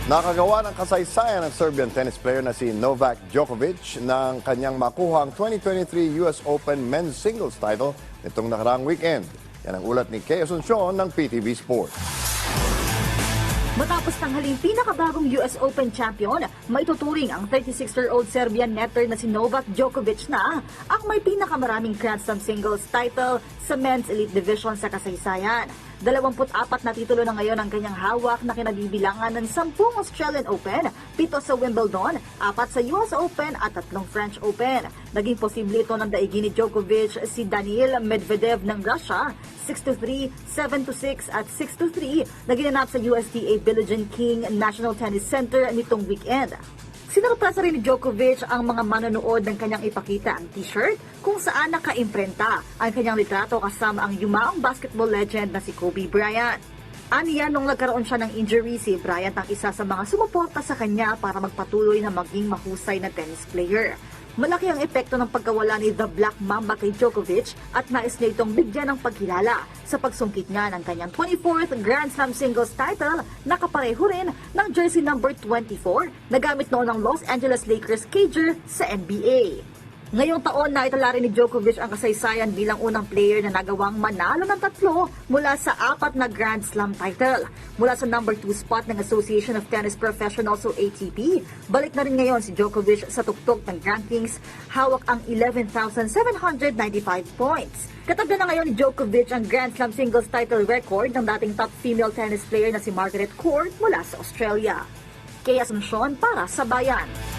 Nakagawa ng kasaysayan ng Serbian tennis player na si Novak Djokovic ng kanyang makuhang 2023 US Open Men's Singles title nitong nakaraang weekend. Yan ang ulat ni Kay Asuncion ng PTV Sports. Matapos tanghaling pinakabagong US Open champion, maituturing ang 36-year-old Serbian netter na si Novak Djokovic na ang may pinakamaraming Grand Slam singles title sa men's elite division sa kasaysayan. 24 na titulo na ngayon ang kanyang hawak na kinabibilangan ng 10 Australian Open, 7 sa Wimbledon, 4 sa US Open at 3 French Open. Naging posible ito ng daigin ni Djokovic si Daniil Medvedev ng Russia, 6-3, 7-6 at 6-3 na ginanap sa USTA Billie Jean King National Tennis Center nitong weekend. Sinurpresa rin ni Djokovic ang mga manonood ng kanyang ipakita ang t-shirt kung saan nakaimprenta ang kanyang litrato kasama ang yumaong basketball legend na si Kobe Bryant. Aniya nung nagkaroon siya ng injury, si Bryant ang isa sa mga sumuporta sa kanya para magpatuloy na maging mahusay na tennis player. Malaki ang epekto ng pagkawala ni The Black Mamba kay Djokovic at nais niya itong bigyan ng pagkilala sa pagsungkit niya ng kanyang 24th Grand Slam singles title na kapareho rin ng jersey number 24 na gamit noon ng Los Angeles Lakers cager sa NBA. Ngayong taon na itala rin ni Djokovic ang kasaysayan bilang unang player na nagawang manalo ng 3 mula sa 4 na Grand Slam title. Mula sa number 2 spot ng Association of Tennis Professionals o ATP, balik na rin ngayon si Djokovic sa tuktok ng rankings, hawak ang 11,795 points. Katabla na ngayon ni Djokovic ang Grand Slam singles title record ng dating top female tennis player na si Margaret Court mula sa Australia. Kay Asuncion para sa Bayan.